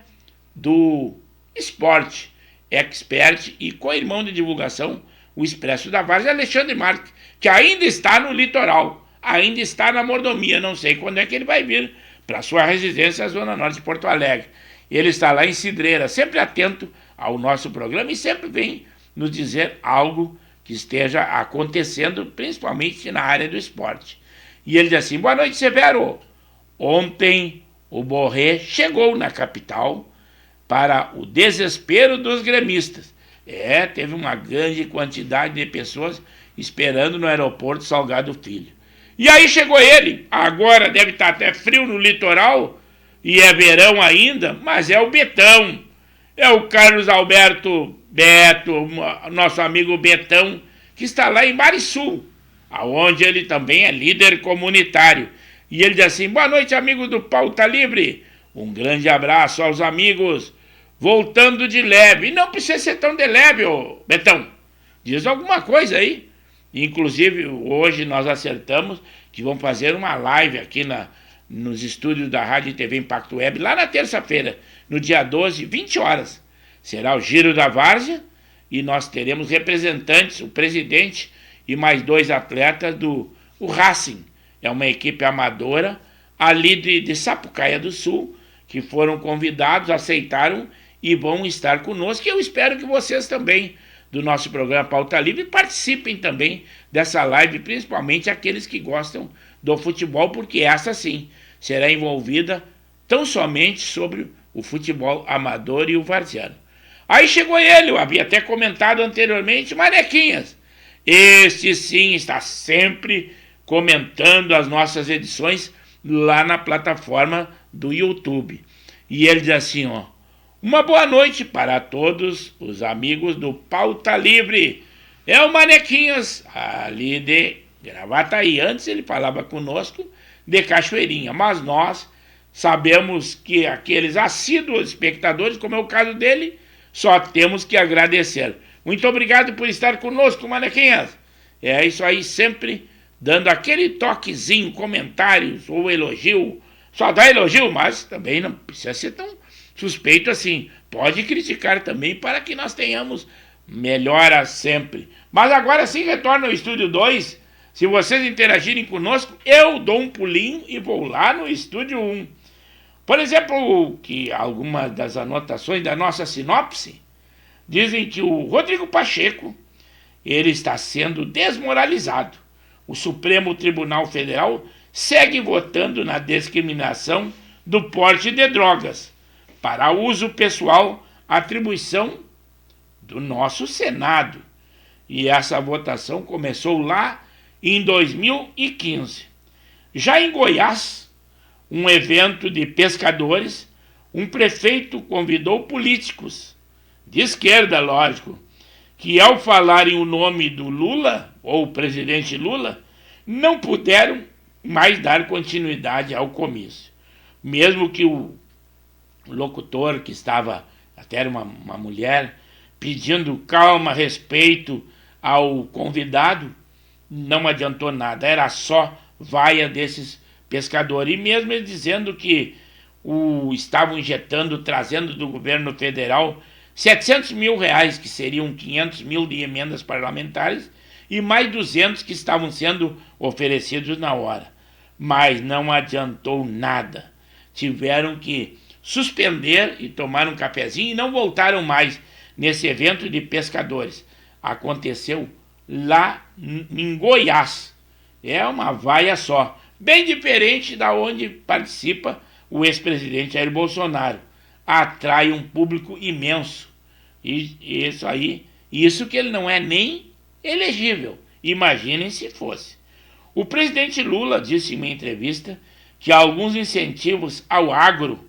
do esporte, expert e co-irmão de divulgação, o Expresso da Várzea, Alexandre Marques, que ainda está no litoral, ainda está na mordomia, não sei quando é que ele vai vir para sua residência na Zona Norte de Porto Alegre. Ele está lá em Cidreira, sempre atento ao nosso programa e sempre vem nos dizer algo que esteja acontecendo, principalmente na área do esporte. E ele diz assim: boa noite, Severo. Ontem o Borré chegou na capital para o desespero dos gremistas. Teve uma grande quantidade de pessoas esperando no aeroporto Salgado Filho. E aí chegou ele, agora deve estar até frio no litoral, e é verão ainda, mas é o Betão. É o Carlos Alberto Beto, nosso amigo Betão, que está lá em Marisul, aonde ele também é líder comunitário. E ele diz assim: boa noite, amigos do Pauta Livre. Um grande abraço aos amigos. Voltando de leve. E não precisa ser tão de leve, ô Betão. Diz alguma coisa aí. Inclusive, hoje nós acertamos que vamos fazer uma live aqui nos estúdios da Rádio e TV Impacto Web, lá na terça-feira, no dia 12, 20 horas. Será o Giro da Várzea e nós teremos representantes, o presidente e mais 2 atletas do Racing. É uma equipe amadora ali de Sapucaia do Sul, que foram convidados, aceitaram e vão estar conosco. E eu espero que vocês também, do nosso programa Pauta Livre, participem também dessa live, principalmente aqueles que gostam do futebol, porque essa sim será envolvida tão somente sobre o futebol amador e o varziano. Aí chegou ele, eu havia até comentado anteriormente, Manequinhas. Este sim está sempre comentando as nossas edições lá na plataforma do YouTube. E ele diz assim, ó: uma boa noite para todos os amigos do Pauta Livre. É o Manequinhas, ali de Gravataí. Antes ele falava conosco de Cachoeirinha, mas nós sabemos que aqueles assíduos espectadores, como é o caso dele, só temos que agradecer. Muito obrigado por estar conosco, Manequinhas. É isso aí, sempre dando aquele toquezinho, comentários ou elogio. Só dá elogio, mas também não precisa ser tão suspeito assim. Pode criticar também para que nós tenhamos melhora sempre. Mas agora sim retorno ao Estúdio 2. Se vocês interagirem conosco, eu dou um pulinho e vou lá no Estúdio 1. Por exemplo, que algumas das anotações da nossa sinopse dizem que o Rodrigo Pacheco ele está sendo desmoralizado. O Supremo Tribunal Federal segue votando na discriminação do porte de drogas para uso pessoal, atribuição do nosso Senado. E essa votação começou lá em 2015. Já em Goiás, um evento de pescadores, um prefeito convidou políticos, de esquerda, lógico, que ao falarem o nome do Lula, ou o presidente Lula, não puderam mais dar continuidade ao comício. Mesmo que o locutor, que estava, até era uma mulher, pedindo calma, respeito ao convidado, não adiantou nada, era só vaia desses pescadores. E mesmo eles dizendo que estavam injetando, trazendo do governo federal 700 mil reais, que seriam 500 mil de emendas parlamentares, e mais 200 que estavam sendo oferecidos na hora. Mas não adiantou nada. Tiveram que suspender e tomar um cafezinho e não voltaram mais nesse evento de pescadores. Aconteceu lá em Goiás. É uma vaia só. Bem diferente da onde participa o ex-presidente Jair Bolsonaro. Atrai um público imenso. E isso que ele não é nem elegível. Imaginem se fosse. O presidente Lula disse em uma entrevista que há alguns incentivos ao agro.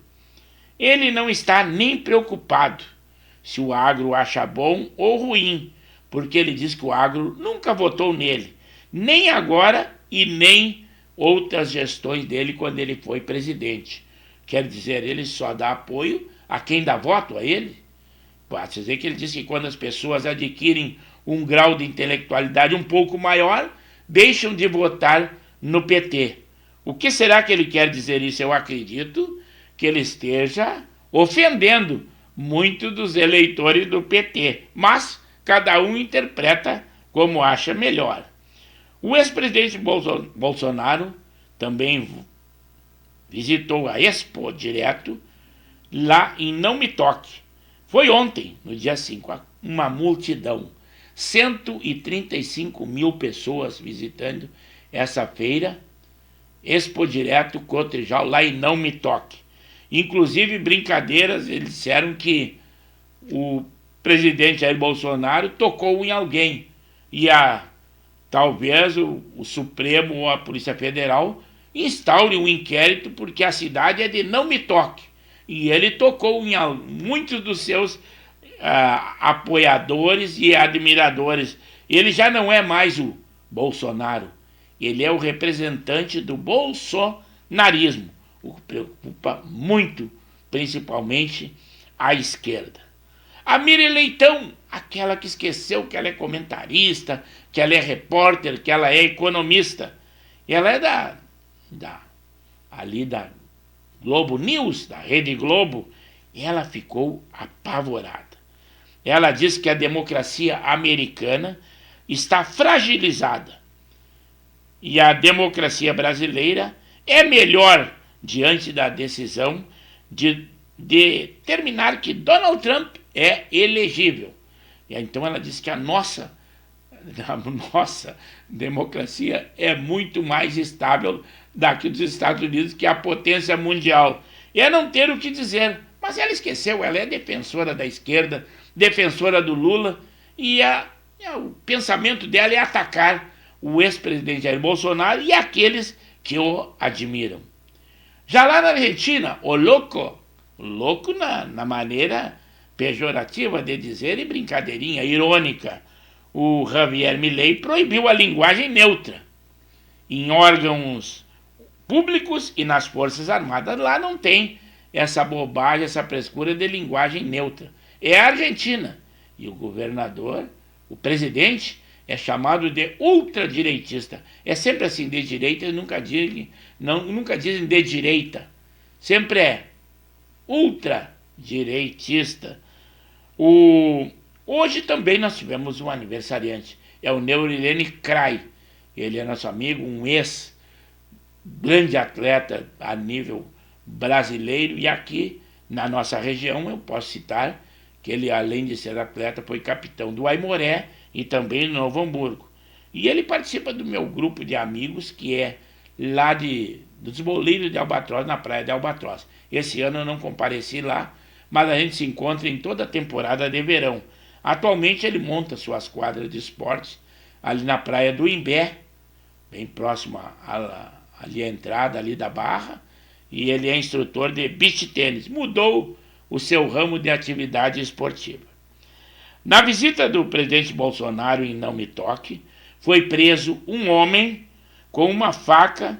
Ele não está nem preocupado se o agro acha bom ou ruim, porque ele diz que o agro nunca votou nele, nem agora e nem outras gestões dele quando ele foi presidente. Quer dizer, ele só dá apoio a quem dá voto a ele. Pode dizer que ele diz que quando as pessoas adquirem um grau de intelectualidade um pouco maior, deixam de votar no PT. O que será que ele quer dizer isso? Eu acredito que ele esteja ofendendo muito dos eleitores do PT, mas cada um interpreta como acha melhor. O ex-presidente Bolsonaro também visitou a Expo Direto lá em Não Me Toque. Foi ontem, no dia 5, uma multidão, 135 mil pessoas visitando essa feira, Expo Direto Cotrijal, lá em Não Me Toque. Inclusive brincadeiras, eles disseram que o presidente Jair Bolsonaro tocou em alguém e talvez o Supremo ou a Polícia Federal instaure um inquérito porque a cidade é de Não Me Toque. E ele tocou em muitos dos seus apoiadores e admiradores. Ele já não é mais o Bolsonaro, ele é o representante do bolsonarismo, o que preocupa muito, principalmente a esquerda. A Miriam Leitão, aquela que esqueceu que ela é comentarista, que ela é repórter, que ela é economista, ela é ali da Globo News, da Rede Globo, e ela ficou apavorada. Ela diz que a democracia americana está fragilizada e a democracia brasileira é melhor diante da decisão de determinar que Donald Trump é elegível. E então ela diz que a nossa democracia é muito mais estável daqui dos Estados Unidos, que é a potência mundial. E é não ter o que dizer. Mas ela esqueceu, ela é defensora da esquerda, defensora do Lula, e o pensamento dela é atacar o ex-presidente Jair Bolsonaro e aqueles que o admiram. Já lá na Argentina, o louco na maneira pejorativa de dizer e brincadeirinha, irônica, o Javier Milei proibiu a linguagem neutra em órgãos públicos e nas Forças Armadas. Lá não tem essa bobagem, essa frescura de linguagem neutra. É a Argentina. E o governador, o presidente, é chamado de ultradireitista. É sempre assim, de direita, nunca dizem de direita. Sempre é ultradireitista. Hoje também nós tivemos um aniversariante. É o Neurilene Kray. Ele é nosso amigo, um grande atleta a nível brasileiro, e aqui na nossa região eu posso citar que ele, além de ser atleta, foi capitão do Aimoré e também no Novo Hamburgo. E ele participa do meu grupo de amigos, que é lá dos boleiros de Albatroz, na praia de Albatroz. Esse ano eu não compareci lá, mas a gente se encontra em toda a temporada de verão. Atualmente ele monta suas quadras de esportes ali na praia do Imbé, bem próximo ali à entrada ali da Barra, e ele é instrutor de beach tênis. Mudou o seu ramo de atividade esportiva. Na visita do presidente Bolsonaro em Não Me Toque, foi preso um homem com uma faca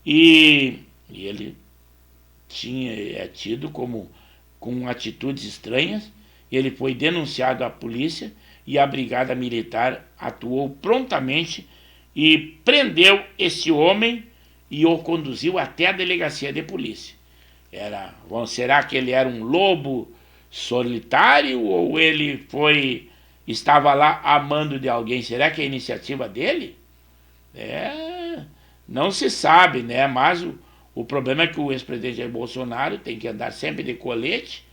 e ele é tido com atitudes estranhas. Ele foi denunciado à polícia e a Brigada Militar atuou prontamente e prendeu esse homem e o conduziu até a delegacia de polícia. Será que ele era um lobo solitário ou ele estava lá amando de alguém? Será que é a iniciativa dele? Não se sabe, né? Mas o problema é que o ex-presidente Jair Bolsonaro tem que andar sempre de colete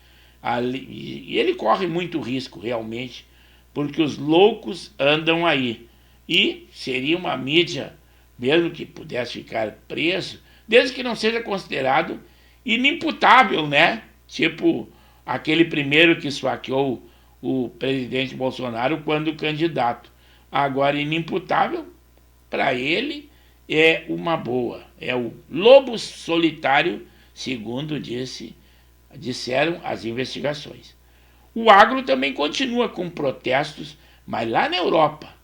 e ele corre muito risco, realmente, porque os loucos andam aí. E seria uma mídia, mesmo que pudesse ficar preso, desde que não seja considerado inimputável, né? Tipo aquele primeiro que esfaqueou o presidente Bolsonaro quando candidato. Agora, inimputável, para ele, é uma boa. É o lobo solitário, segundo disseram as investigações. O agro também continua com protestos, mas lá na Europa,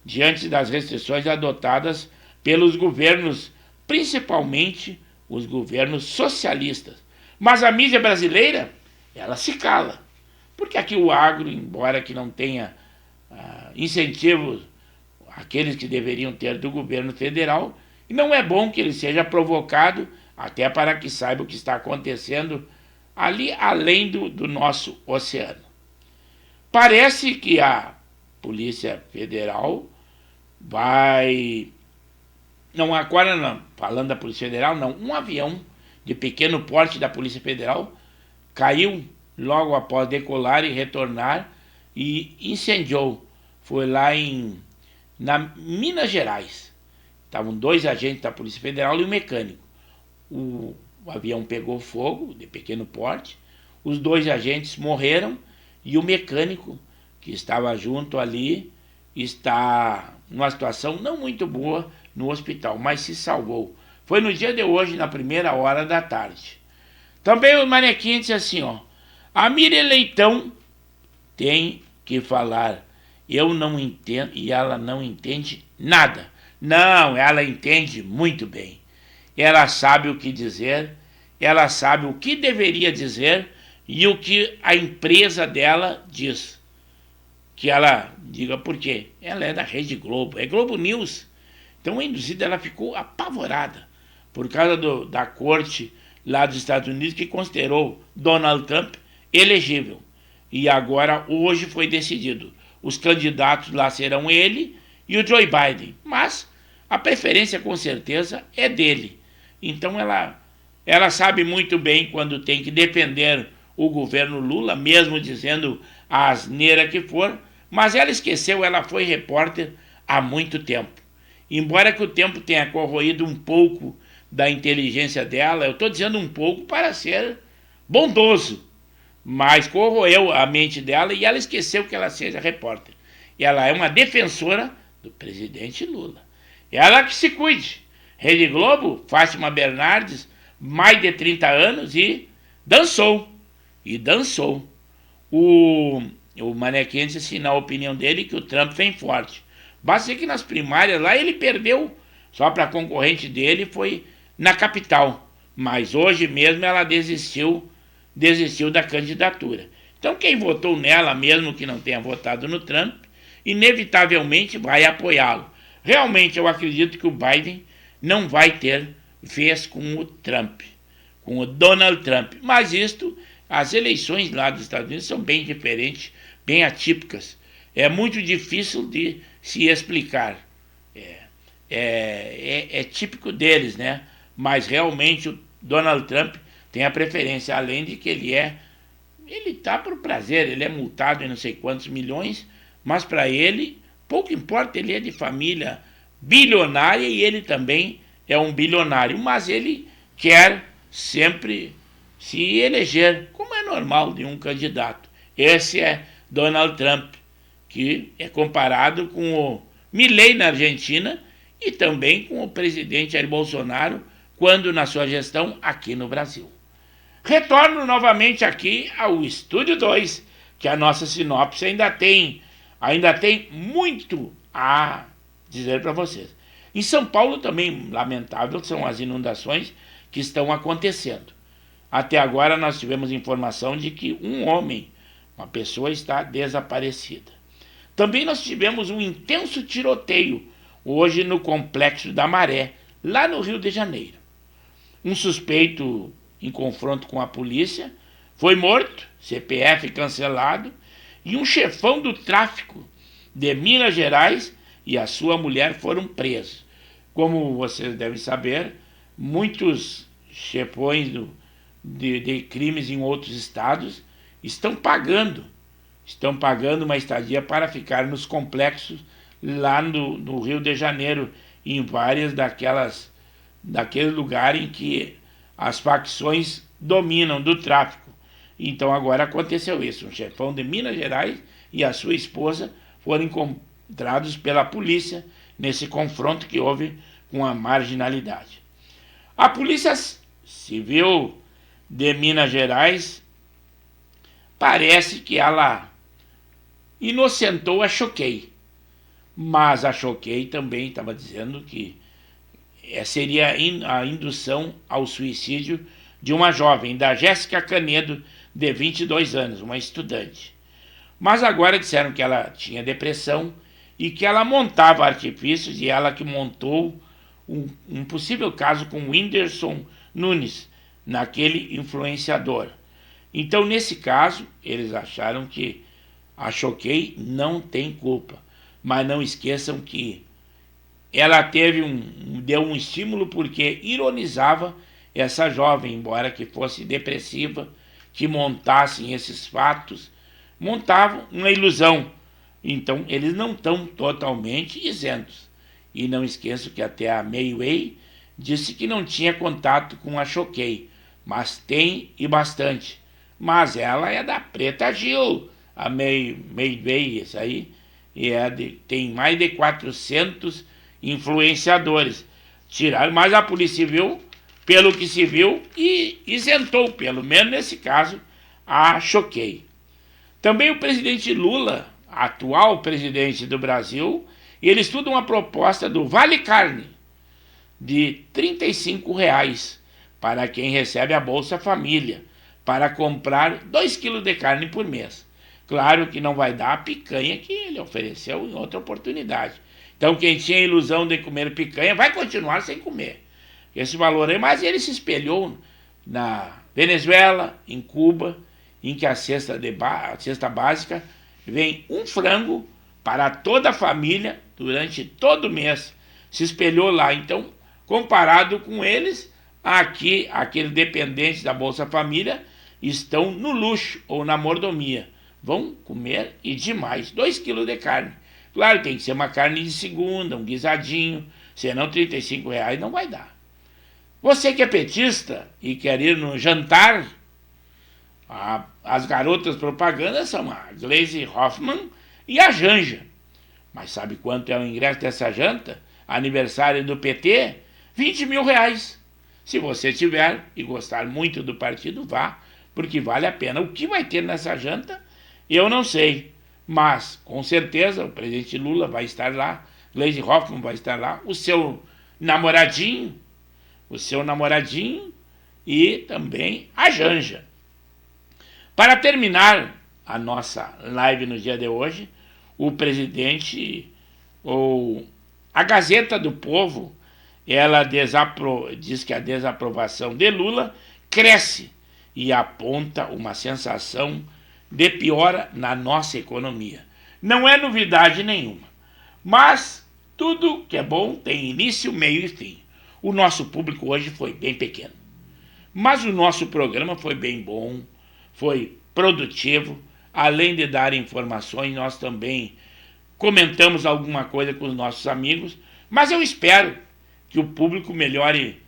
diante das restrições adotadas pelos governos, principalmente os governos socialistas. Mas a mídia brasileira, ela se cala. Porque aqui o agro, embora que não tenha incentivos, aqueles que deveriam ter do governo federal, e não é bom que ele seja provocado, até para que saiba o que está acontecendo ali além do nosso oceano. Parece que a Polícia Federal vai... Não, agora não, falando da Polícia Federal, não. Um avião de pequeno porte da Polícia Federal caiu logo após decolar e retornar e incendiou. Foi lá na Minas Gerais. Estavam 2 agentes da Polícia Federal e um mecânico. O avião pegou fogo, de pequeno porte, os 2 agentes morreram e o mecânico, que estava junto ali, está numa situação não muito boa no hospital, mas se salvou. Foi no dia de hoje, na primeira hora da tarde. Também o Manequim disse assim, ó, a Miriam Leitão tem que falar, eu não entendo, e ela não entende nada. Não, ela entende muito bem. Ela sabe o que dizer, ela sabe o que deveria dizer e o que a empresa dela diz. Que ela diga por quê. Ela é da Rede Globo, é Globo News. Então a induzida ela ficou apavorada por causa da corte lá dos Estados Unidos que considerou Donald Trump elegível. E agora, hoje foi decidido. Os candidatos lá serão ele e o Joe Biden. Mas a preferência com certeza é dele. Então ela sabe muito bem quando tem que defender o governo Lula, mesmo dizendo a asneira que for, mas ela esqueceu, ela foi repórter há muito tempo. Embora que o tempo tenha corroído um pouco da inteligência dela, eu estou dizendo um pouco para ser bondoso, mas corroeu a mente dela e ela esqueceu que ela seja repórter. Ela é uma defensora do presidente Lula. Ela que se cuide. Rede Globo, Fátima Bernardes, mais de 30 anos e dançou. E dançou. O Manequim disse assim, na opinião dele, que o Trump vem forte. Basta ser que nas primárias lá ele perdeu, só para a concorrente dele foi na capital. Mas hoje mesmo ela desistiu da candidatura. Então quem votou nela, mesmo que não tenha votado no Trump, inevitavelmente vai apoiá-lo. Realmente eu acredito que o Biden não vai ter vez com o Trump, com o Donald Trump. Mas as eleições lá dos Estados Unidos são bem diferentes, bem atípicas. É muito difícil de se explicar. É típico deles, né? Mas realmente o Donald Trump tem a preferência, além de que ele está por prazer, ele é multado em não sei quantos milhões, mas para ele, pouco importa, ele é de família bilionária e ele também é um bilionário, mas ele quer sempre se eleger, como é normal de um candidato. Esse é Donald Trump, que é comparado com o Milei na Argentina e também com o presidente Jair Bolsonaro, quando na sua gestão aqui no Brasil. Retorno novamente aqui ao Estúdio 2, que a nossa sinopse ainda tem muito a dizer para vocês. Em São Paulo também, lamentável, são as inundações que estão acontecendo. Até agora nós tivemos informação de que um homem, uma pessoa, está desaparecida. Também nós tivemos um intenso tiroteio hoje no Complexo da Maré, lá no Rio de Janeiro. Um suspeito em confronto com a polícia foi morto, CPF cancelado, e um chefão do tráfico de Minas Gerais e a sua mulher foram presos. Como vocês devem saber, muitos chefões de crimes em outros estados estão pagando uma estadia para ficar nos complexos lá no Rio de Janeiro, em várias daquele lugar em que as facções dominam do tráfico. Então agora aconteceu isso, um chefão de Minas Gerais e a sua esposa foram encontrados pela polícia nesse confronto que houve com a marginalidade. A Polícia Civil de Minas Gerais parece que ela inocentou a Choquei, mas a Choquei também estava dizendo que seria a indução ao suicídio de uma jovem, da Jéssica Canedo, de 22 anos, uma estudante. Mas agora disseram que ela tinha depressão e que ela montava artifícios, e ela que montou um possível caso com o Whindersson Nunes, naquele influenciador. Então, nesse caso, eles acharam que a Choquei não tem culpa. Mas não esqueçam que ela deu um estímulo porque ironizava essa jovem, embora que fosse depressiva, que montassem esses fatos, montavam uma ilusão. Então, eles não estão totalmente isentos. E não esqueçam que até a Meio disse que não tinha contato com a Choquei, mas tem e bastante. Mas ela é da Preta Gil, a Meio isso aí, e tem mais de 400 influenciadores. Tiraram, mas a Polícia Civil, pelo que se viu, e isentou, pelo menos nesse caso, a Choquei. Também o presidente Lula, atual presidente do Brasil, ele estuda uma proposta do Vale Carne de R$35 para quem recebe a Bolsa Família, para comprar 2 quilos de carne por mês. Claro que não vai dar a picanha que ele ofereceu em outra oportunidade. Então quem tinha a ilusão de comer picanha vai continuar sem comer esse valor aí, mas ele se espelhou na Venezuela, em Cuba, em que a cesta básica vem um frango para toda a família durante todo o mês. Se espelhou lá. Então, comparado com eles, aqui, aqueles dependentes da Bolsa Família estão no luxo ou na mordomia. Vão comer e demais 2 quilos de carne. Claro, tem que ser uma carne de segunda, um guisadinho, senão R$35 não vai dar. Você que é petista e quer ir no jantar, as garotas propagandas são a Gleisi Hoffmann e a Janja. Mas sabe quanto é o ingresso dessa janta? Aniversário do PT? R$20 mil. Se você tiver e gostar muito do partido, vá, porque vale a pena. O que vai ter nessa janta, eu não sei. Mas, com certeza, o presidente Lula vai estar lá, Gleisi Hoffmann vai estar lá, o seu namoradinho e também a Janja. Para terminar a nossa live no dia de hoje, o presidente, ou a Gazeta do Povo, ela diz que a desaprovação de Lula cresce e aponta uma sensação de piora na nossa economia. Não é novidade nenhuma, mas tudo que é bom tem início, meio e fim. O nosso público hoje foi bem pequeno, mas o nosso programa foi bem bom, foi produtivo. Além de dar informações, nós também comentamos alguma coisa com os nossos amigos, mas eu espero que o público melhore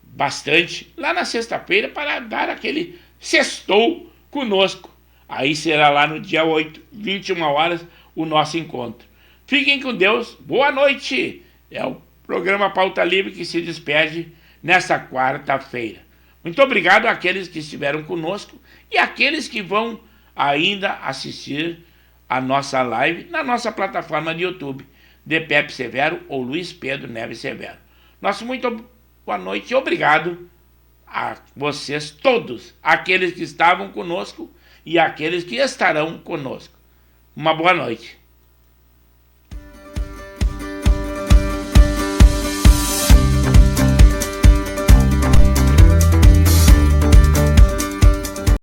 bastante lá na sexta-feira para dar aquele sextou conosco. Aí será lá no dia 8, 21 horas, o nosso encontro. Fiquem com Deus, boa noite. É o programa Pauta Livre que se despede nesta quarta-feira. Muito obrigado àqueles que estiveram conosco e àqueles que vão ainda assistir a nossa live na nossa plataforma de YouTube, de Pepe Severo ou Luiz Pedro Neves Severo. Nosso muito boa noite e obrigado a vocês todos, aqueles que estavam conosco e aqueles que estarão conosco. Uma boa noite.